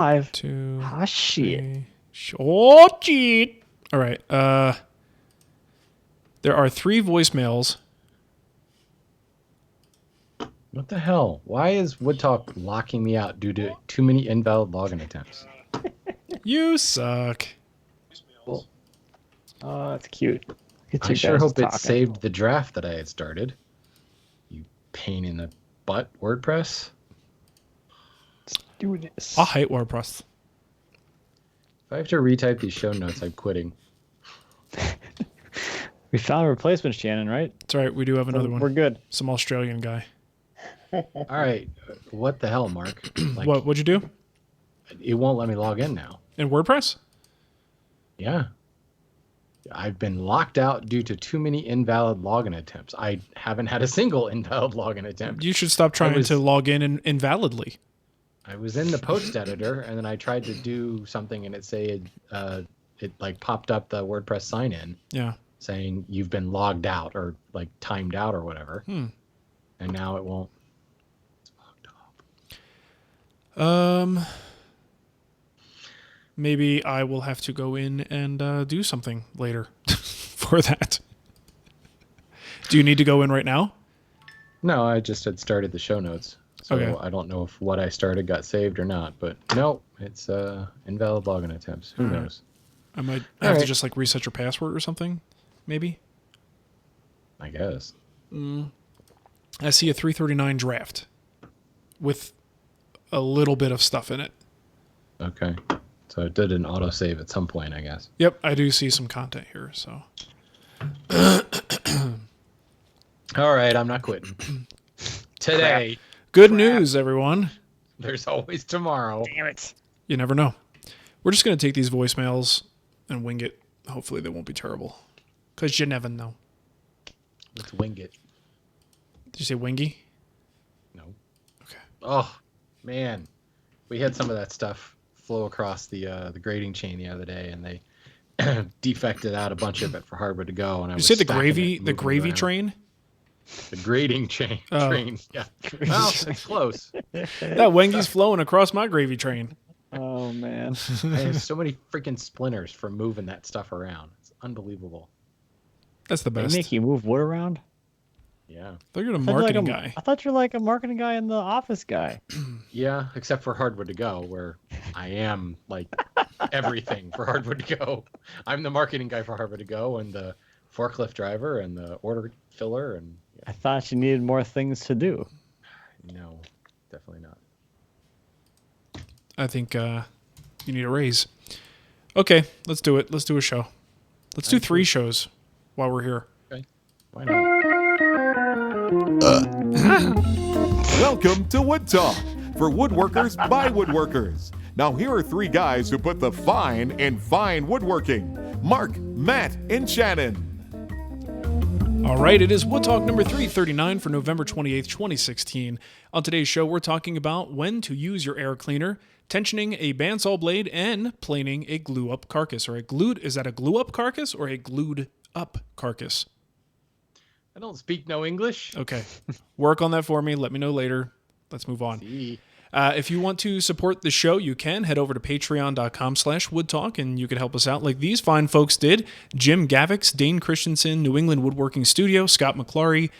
5. 2. Ah, shit. 3. Oh, cheat. All right. There are 3 voicemails. What the hell? Why is WoodTalk locking me out due to too many invalid login attempts? You suck. Well, Oh, that's cute. I sure hope it saved the draft that I had started. You pain in the butt, WordPress. Let's do this. I hate WordPress. If I have to retype these show notes, I'm quitting. We found replacements, Shannon, right? It's all right. We do have another one. We're good. Some Australian guy. All right. What the hell, Mark? What'd you do? It won't let me log in now. In WordPress? Yeah. I've been locked out due to too many invalid login attempts. I haven't had a single invalid login attempt. You should stop trying to log in invalidly. I was in the post editor, and then I tried to do something, and it like popped up the WordPress sign in. Yeah. Saying you've been logged out or like timed out or whatever. And now it won't. It's logged off. Maybe I will have to go in and do something later for that. Do you need to go in right now? No, I just had started the show notes. So okay. I don't know if what I started got saved or not, but no, it's invalid login attempts. Who knows? I might have to just like reset your password or something. Maybe. I guess. I see a 339 draft with a little bit of stuff in it. Okay. So it did an autosave at some point, I guess. Yep, I do see some content here, so. All right, I'm not quitting. Today. Good news, everyone. There's always tomorrow. Damn it. You never know. We're just going to take these voicemails and wing it. Hopefully they won't be terrible. Because you never know. Let's wing it. Did you say wingy? No. Okay. Oh, man. We had some of that stuff flow across the grading chain the other day, and they defected out a bunch of it for Hardwood to go. And I you was said the gravy train? The grading train. Yeah. Well, it's close. That wingy's flowing across my gravy train. Oh, man. I have so many freaking splinters from moving that stuff around. It's unbelievable. That's the best. They make you move wood around? Yeah. Thought you're a marketing guy. I thought you're like a marketing guy and the office guy. Yeah, except for Hardwood to Go, where I am like everything for Hardwood to Go. I'm the marketing guy for Hardwood to Go and the forklift driver and the order filler. And yeah. I thought you needed more things to do. No, definitely not. I think you need a raise. Okay, let's do it. Let's do a show. Let's do 3 shows while we're here. Okay. Why not? Welcome to Wood Talk for woodworkers by woodworkers. Now here are 3 guys who put the fine in fine woodworking. Mark, Matt, and Shannon. All right, it is Wood Talk number 339 for November 28th, 2016. On today's show, we're talking about when to use your air cleaner, tensioning a bandsaw blade, and planing a glue-up carcass. Or is that a glue-up carcass or a glued-up carcass? I don't speak no English. Okay. Work on that for me. Let me know later. Let's move on. If you want to support the show, you can head over to patreon.com/woodtalk and you can help us out like these fine folks did. Jim Gavix, Dane Christensen, New England Woodworking Studio, Scott McClary,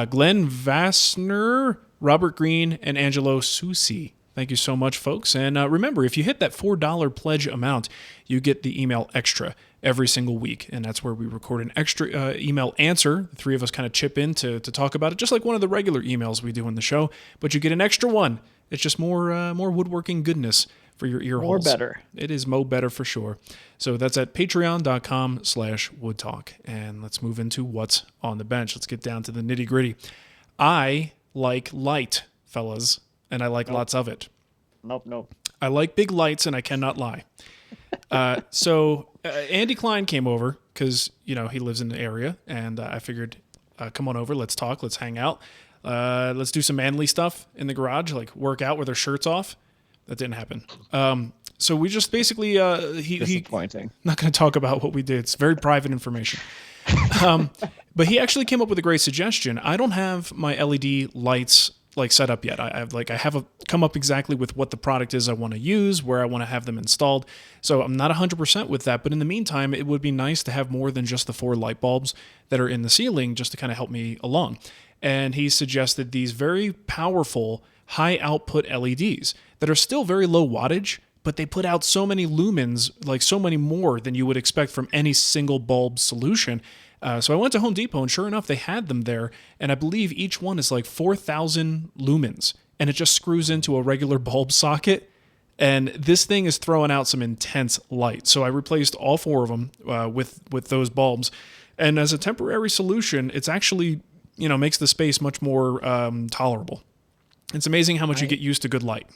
Glenn Vassner, Robert Green, and Angelo Susi. Thank you so much, folks. And remember, if you hit that $4 pledge amount, you get the email extra every single week. And that's where we record an extra email answer. The 3 of us kind of chip in to talk about it, just like one of the regular emails we do in the show. But you get an extra one. It's just more woodworking goodness for your ear holes. More better. It is better for sure. So that's at patreon.com/woodtalk. And let's move into what's on the bench. Let's get down to the nitty gritty. I like light, fellas, and I like lots of it. Nope. I like big lights, and I cannot lie. So Andy Klein came over because, he lives in the area, and I figured, come on over, let's talk, let's hang out. Let's do some manly stuff in the garage, like work out with our shirts off. That didn't happen. So we just basically, Disappointing. Not going to talk about what we did. It's very private information. But he actually came up with a great suggestion. I don't have my LED lights like set up yet. I haven't come up exactly with what the product is I want to use, where I want to have them installed. So I'm not 100% with that. But in the meantime, it would be nice to have more than just the 4 light bulbs that are in the ceiling just to kind of help me along. And he suggested these very powerful high output LEDs that are still very low wattage, but they put out so many lumens, like so many more than you would expect from any single bulb solution. So I went to Home Depot, and sure enough, they had them there. And I believe each one is like 4,000 lumens, and it just screws into a regular bulb socket. And this thing is throwing out some intense light. So I replaced all 4 of them with those bulbs. And as a temporary solution, it's actually, makes the space much more tolerable. It's amazing how much you get used to good light.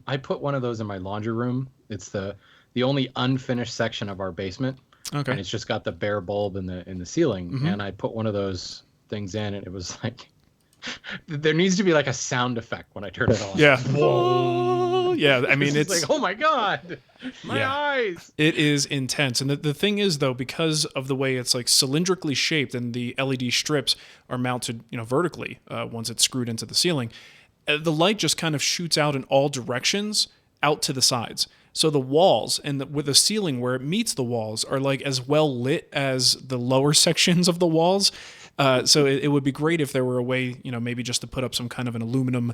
I put one of those in my laundry room. It's the only unfinished section of our basement. Okay. And it's just got the bare bulb in the ceiling. And I put one of those things in, and it was like, there needs to be like a sound effect when I turn it on. Yeah. Yeah. I mean, it's like, oh my God, my eyes. It is intense. And the thing is, though, because of the way it's like cylindrically shaped and the LED strips are mounted, vertically once it's screwed into the ceiling, the light just kind of shoots out in all directions out to the sides. So the walls and with the ceiling where it meets the walls are like as well lit as the lower sections of the walls. So it would be great if there were a way, maybe just to put up some kind of an aluminum,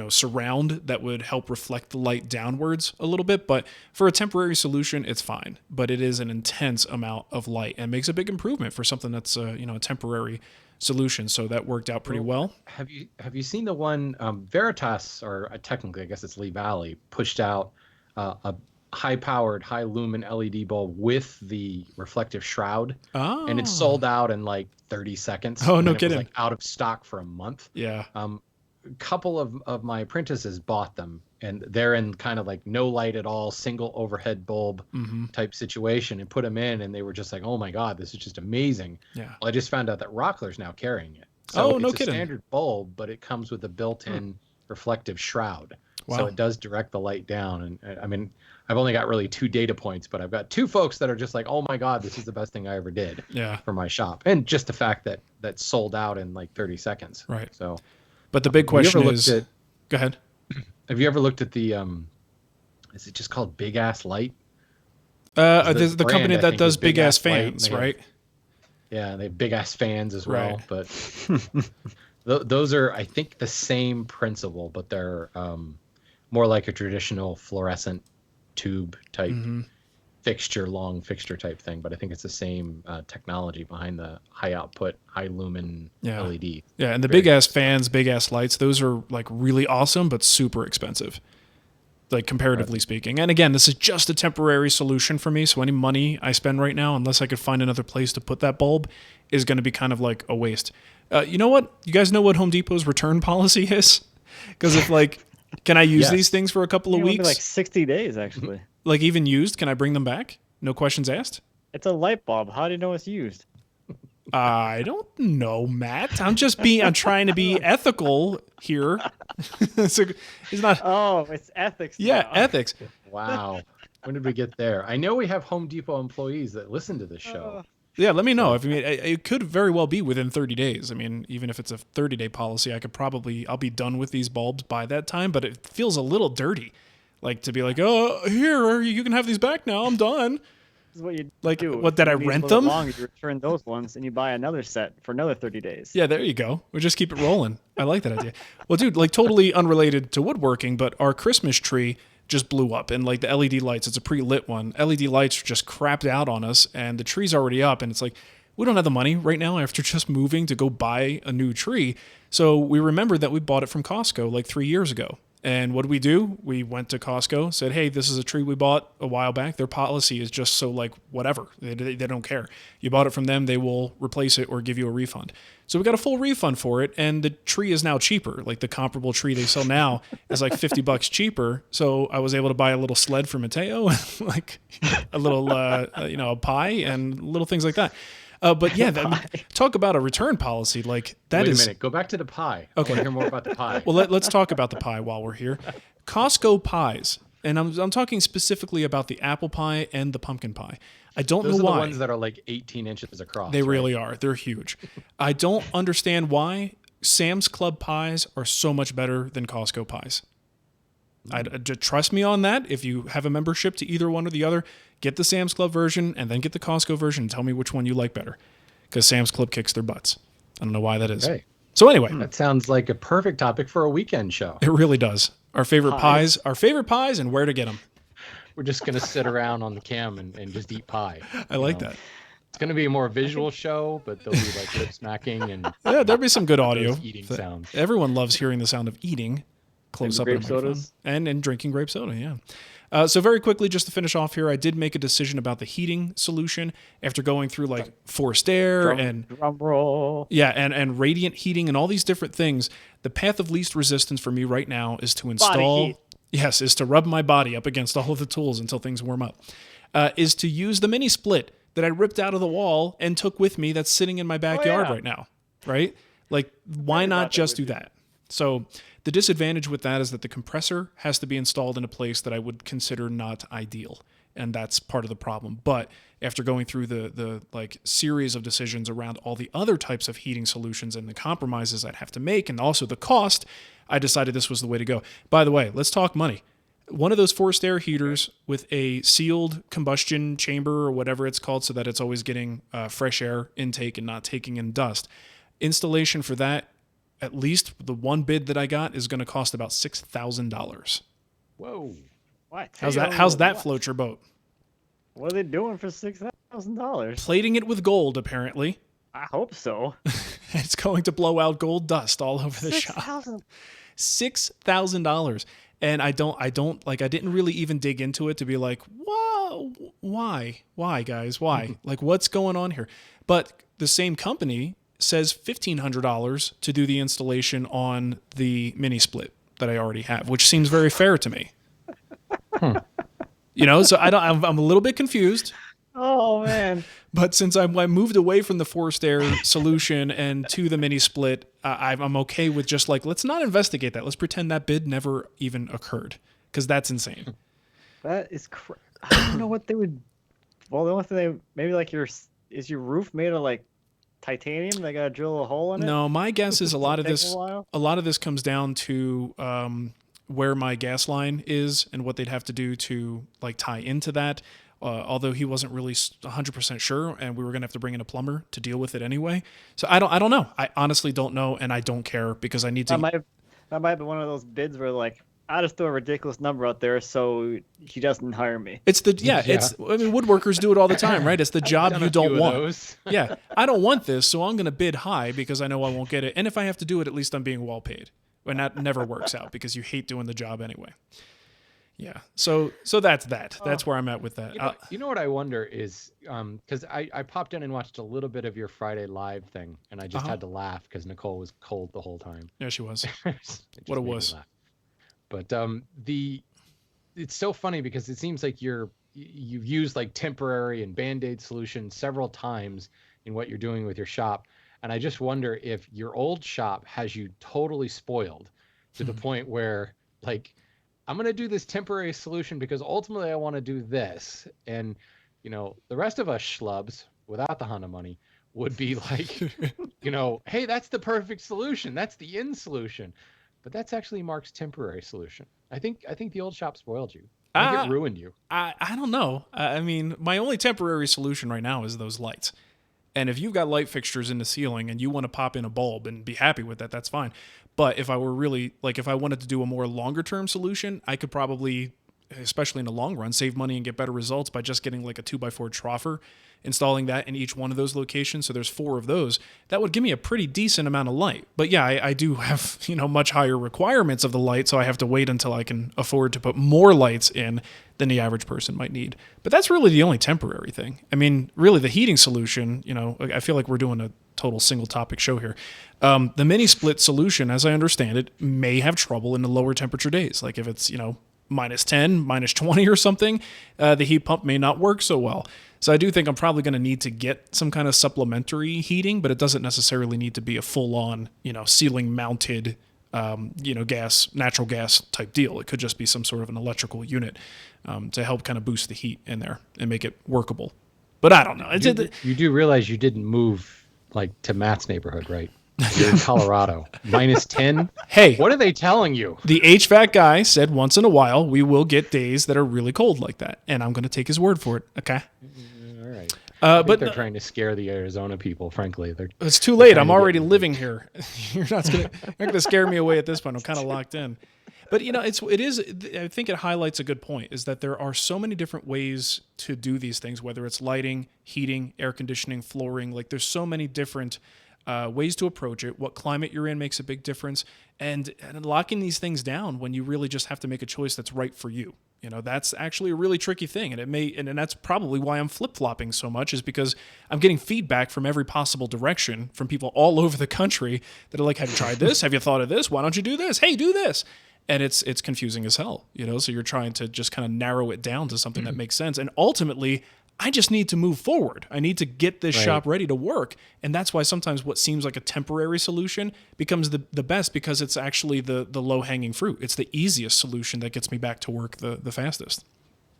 surround that would help reflect the light downwards a little bit. But for a temporary solution, it's fine. But it is an intense amount of light and makes a big improvement for something that's, a temporary solution. So that worked out pretty well. Have you seen the one Veritas, or technically I guess it's Lee Valley, pushed out a high-powered, high-lumen LED bulb with the reflective shroud, and it sold out in like 30 seconds. Oh, no it kidding! was like out of stock for a month. Yeah. A couple of my apprentices bought them, and they're in kind of like no light at all, single overhead bulb type situation, and put them in, and they were just like, "Oh my God, this is just amazing!" Yeah. Well, I just found out that Rockler's now carrying it. So no it's kidding! a standard bulb, but it comes with a built-in reflective shroud. Wow. So it does direct the light down. And I mean, I've only got really 2 data points, but I've got 2 folks that are just like, oh my God, this is the best thing I ever did for my shop. And just the fact that sold out in like 30 seconds. Right. So, but the big question is, go ahead. Have you ever looked at the, is it just called Big Ass Light? The company that does big ass fans, right? Yeah. They have big ass fans as well, Right. but those are, I think, the same principle, but they're, more like a traditional fluorescent tube type long fixture type thing. But I think it's the same technology behind the high output, high lumen LED. Yeah, and the big ass fans, big ass lights, those are like really awesome, but super expensive, like comparatively speaking. And again, this is just a temporary solution for me. So any money I spend right now, unless I could find another place to put that bulb, is going to be kind of like a waste. You know what? You guys know what Home Depot's return policy is? Because if like, can I use these things for a couple of weeks? Like 60 days, actually. Like even used, can I bring them back? No questions asked? It's a light bulb. How do you know it's used? I don't know, Matt. I'm trying to be ethical here. It's not. Oh, it's ethics. Yeah, now. ethics. Wow. When did we get there? I know we have Home Depot employees that listen to this show. Yeah, let me know. It could very well be within 30 days. I mean, even if it's a 30-day policy, I'll be done with these bulbs by that time, but it feels a little dirty. Like to be like, oh, here, you can have these back now. I'm done. This is what you like, do. what, did I rent them? Long, you return those ones and you buy another set for another 30 days. Yeah, there you go. We'll just keep it rolling. I like that idea. Well, dude, like totally unrelated to woodworking, but our Christmas tree just blew up, and like the LED lights, it's a pre-lit one. LED lights just crapped out on us, and the tree's already up, and it's like, we don't have the money right now after just moving to go buy a new tree. So we remembered that we bought it from Costco like 3 years ago. And what did we do? We went to Costco, said, hey, this is a tree we bought a while back. Their policy is just so like whatever. They don't care. You bought it from them, they will replace it or give you a refund. So we got a full refund for it, and the tree is now cheaper. Like the comparable tree they sell now is like $50 cheaper. So I was able to buy a little sled for Mateo, like a little, a pie and little things like that. But yeah, talk about a return policy. Like that is. Wait a minute. Go back to the pie. Okay. I want to hear more about the pie. Well, let's talk about the pie while we're here. Costco pies, and I'm talking specifically about the apple pie and the pumpkin pie. I don't Those know are why. the ones that are like 18 inches across. They really are. They're huge. I don't understand why Sam's Club pies are so much better than Costco pies. Trust me on that. If you have a membership to either one or the other, get the Sam's Club version and then get the Costco version and tell me which one you like better. Because Sam's Club kicks their butts. I don't know why that is. Okay. So anyway. That sounds like a perfect topic for a weekend show. It really does. Our favorite pies and where to get them. We're just going to sit around on the cam and just eat pie. I like that. It's going to be a more visual show, but there'll be like lip smacking and yeah, there'll be some good audio. Eating sounds. Everyone loves hearing the sound of eating close up grape sodas. and drinking grape soda. Yeah. So very quickly, just to finish off here, I did make a decision about the heating solution after going through like forced air and drum roll. Yeah, and radiant heating and all these different things. The path of least resistance for me right now is to install. Yes, is to rub my body up against all of the tools until things warm up. Is to use the mini split that I ripped out of the wall and took with me that's sitting in my backyard right now, right? Like, why not just do that? So the disadvantage with that is that the compressor has to be installed in a place that I would consider not ideal, and that's part of the problem. But after going through the like series of decisions around all the other types of heating solutions and the compromises I'd have to make and also the cost, I decided this was the way to go. By the way, let's talk money. One of those forced air heaters with a sealed combustion chamber or whatever it's called so that it's always getting fresh air intake and not taking in dust. Installation for that, at least the one bid that I got, is going to cost about $6,000. Whoa. What? How's that float your boat? What are they doing for $6,000? Plating it with gold, apparently. I hope so. It's going to blow out gold dust all over the shop. $6,000. And I didn't really even dig into it to be like, whoa, why, guys, why? Like, what's going on here? But the same company says $1,500 to do the installation on the mini split that I already have, which seems very fair to me. So I'm a little bit confused. Oh man! But since I moved away from the forced air solution and to the mini split, I'm okay with just like, let's not investigate that. Let's pretend that bid never even occurred, because that's insane. That is I don't know what they would. Well, the only thing maybe like is your roof made of like titanium? They gotta drill a hole in it. No, my guess is a lot of this comes down to where my gas line is and what they'd have to do to like tie into that. Although he wasn't really 100% sure, and we were going to have to bring in a plumber to deal with it anyway. So I don't know. I honestly don't know, and I don't care because I need to. That might be one of those bids where like, I just throw a ridiculous number out there so he doesn't hire me. It's woodworkers do it all the time, right? It's the job you don't want. Yeah, I don't want this, so I'm going to bid high because I know I won't get it. And if I have to do it, at least I'm being well paid. And that never works out because you hate doing the job anyway. Yeah, so that's that. That's where I'm at with that. You know what I wonder is, because I popped in and watched a little bit of your Friday Live thing, and I just had to laugh because Nicole was cold the whole time. Yeah, she was. What it was. But it's so funny because it seems like you've used like temporary and Band-Aid solutions several times in what you're doing with your shop, and I just wonder if your old shop has you totally spoiled to the point where like, I'm going to do this temporary solution because ultimately I want to do this. And, the rest of us schlubs without the Honda money would be like, hey, that's the perfect solution. That's the in solution. But that's actually Mark's temporary solution. I think the old shop spoiled you. I think it ruined you. I don't know. I mean, my only temporary solution right now is those lights. And if you've got light fixtures in the ceiling and you want to pop in a bulb and be happy with that, that's fine. But if I were really, like if I wanted to do a more longer term solution, I could probably, especially in the long run, save money and get better results by just getting like a 2x4 troffer, installing that in each one of those locations. So there's 4 of those. That would give me a pretty decent amount of light. But yeah, I do have, much higher requirements of the light. So I have to wait until I can afford to put more lights in than the average person might need. But that's really the only temporary thing. I mean, really the heating solution, I feel like we're doing a total single topic show here. The mini split solution, as I understand it, may have trouble in the lower temperature days. Like if it's, minus 10, minus 20 or something, the heat pump may not work so well. So I do think I'm probably going to need to get some kind of supplementary heating, but it doesn't necessarily need to be a full-on, ceiling mounted, natural gas type deal. It could just be some sort of an electrical unit to help kind of boost the heat in there and make it workable. But I don't know. You do realize you didn't move like to Matt's neighborhood, right? You're in Colorado. -10. Hey, What are they telling you? the HVAC guy said once in a while we will get days that are really cold like that, and I'm going to take his word for it. Okay. All right. I think But they're trying to scare the Arizona people. Frankly, it's too late. trying I'm to get already me. living here. You're not going to scare me away at this point. I'm kind of locked in. But it is. I think it highlights a good point. Is that there are so many different ways to do these things. Whether it's lighting, heating, air conditioning, flooring. Like there's so many different ways to approach it. What climate you're in makes a big difference. And locking these things down when you really just have to make a choice that's right for you. That's actually a really tricky thing. And that's probably why I'm flip-flopping so much, is because I'm getting feedback from every possible direction from people all over the country that are like, have you tried this? Have you thought of this? Why don't you do this? Hey, do this. And it's confusing as hell, so you're trying to just kind of narrow it down to something that makes sense. And ultimately, I just need to move forward. I need to get this shop ready to work. And that's why sometimes what seems like a temporary solution becomes the best, because it's actually the low-hanging fruit. It's the easiest solution that gets me back to work the fastest.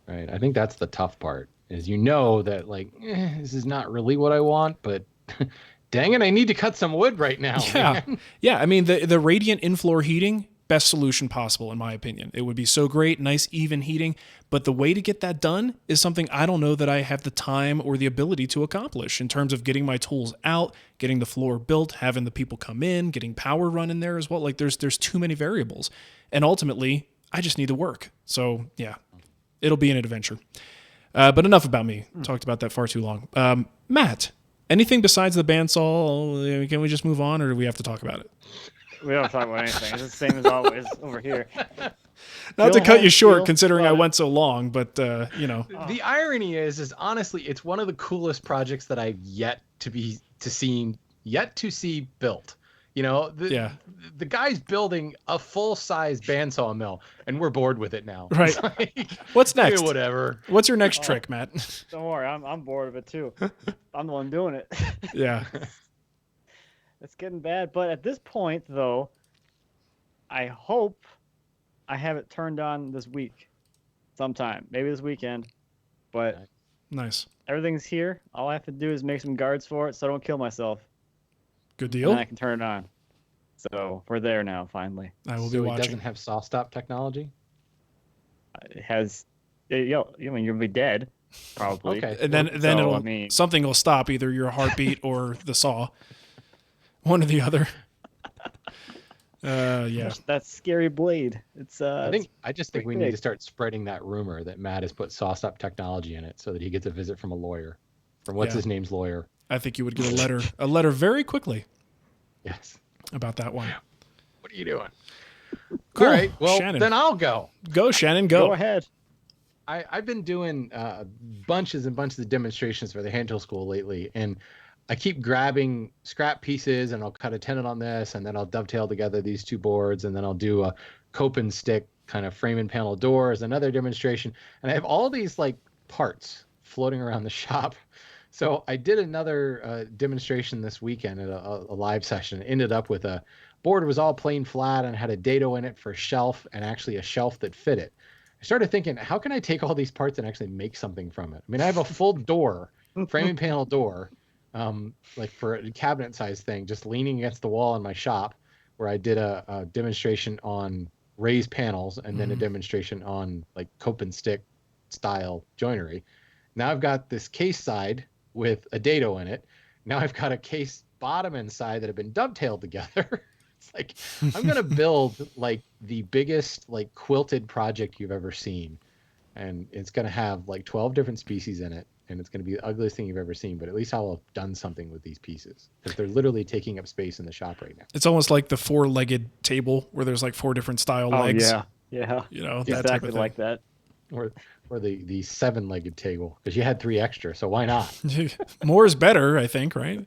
Right. I think that's the tough part, is that this is not really what I want, but dang it, I need to cut some wood right now. Yeah. Man. Yeah. I mean, the radiant in-floor heating, best solution possible, in my opinion. It would be so great, nice, even heating. But the way to get that done is something I don't know that I have the time or the ability to accomplish in terms of getting my tools out, getting the floor built, having the people come in, getting power run in there as well. Like there's too many variables. And ultimately, I just need to work. So yeah, it'll be an adventure. But enough about me. Talked about that far too long. Matt, anything besides the bandsaw? Can we just move on, or do we have to talk about it? We don't talk about anything. It's the same as always over here. Not to cut you short, considering I but- went so long, but The irony is honestly, it's one of the coolest projects that I've yet to see built. The guy's building a full-size bandsaw mill, and we're bored with it now. Right. It's like, What's next? whatever. What's your next trick, Matt? Don't worry, I'm bored of it too. I'm the one doing it. Yeah. It's getting bad, but at this point, though, I hope I have it turned on this week, sometime, maybe this weekend. But Nice. everything's here. All I have to do is make some guards for it, so I don't kill myself, Good and deal. I can turn it on. So we're there now, finally. I will So be it watching. doesn't have soft stop technology? It has, you'll be dead, probably. Okay. And then So, it'll something will stop, either your heartbeat or the saw, one or the other. Yeah. That scary blade. It's I just think we pretty need big. to start spreading that rumor that Matt has put soft stop technology in it so that he gets a visit from a lawyer, from what's Yeah. his name's lawyer. I think you would get a letter very quickly Yes. about that one. What are you doing? Cool. All right. Well, Shannon. then I'll go. Go, Shannon, Go go. ahead. I've been doing bunches and bunches of demonstrations for the hand tool school lately, and I keep grabbing scrap pieces, and I'll cut a tenon on this, and then I'll dovetail together these two boards, and then I'll do a cope and stick kind of frame and panel door as another demonstration. And I have all these like parts floating around the shop. So I did another demonstration this weekend at a live session. It ended up with a board was all plain flat and had a dado in it for a shelf, and actually a shelf that fit it. I started thinking, how can I take all these parts and actually make something from it? I mean, I have a full door, frame and panel door, like for a cabinet size thing, just leaning against the wall in my shop, where I did a demonstration on raised panels and then a demonstration on like cope and stick style joinery. Now I've got this case side with a dado in it. Now I've got a case bottom and side that have been dovetailed together. It's like, I'm going to build like the biggest like quilted project you've ever seen. And it's going to have like 12 different species in it. And it's going to be the ugliest thing you've ever seen, but at least I'll have done something with these pieces, because they're literally taking up space in the shop right now. It's almost like the 4-legged table where there's like 4 different style legs. Yeah. That type Exactly of thing. like that. Or the 7-legged table, because you had 3 extra, so why not? More is better, I think, right?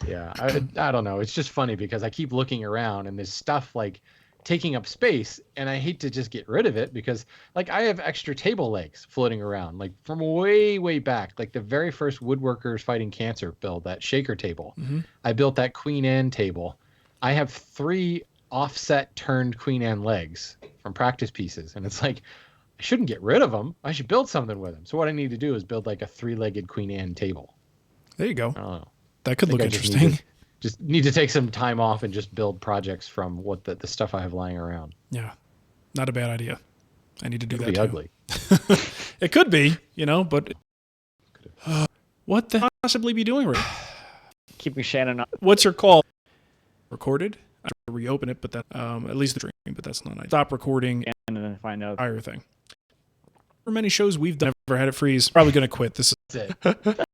Yeah, I don't know. It's just funny because I keep looking around and there's stuff like taking up space, and I hate to just get rid of it, because like I have extra table legs floating around, like from way back, like the very first Woodworkers Fighting Cancer build, that shaker table. I built that Queen Anne table. I have 3 offset turned Queen Anne legs from practice pieces, and it's like, I shouldn't get rid of them. I should build something with them. So what I need to do is build like a 3-legged Queen Anne table. There you go. I don't know. That could I think look I just interesting. Just need to take some time off and just build projects from what the stuff I have lying around. Yeah, not a bad idea. I need to do It'll that be too. ugly. It could be, but what the hell could I possibly be doing right now? Keeping Shannon up. What's your call? Recorded? I have to reopen it, but that at least the stream, but that's not nice. Stop recording And then find out. entire thing. For many shows we've done, never had it freeze. Probably going to quit. This is That's it.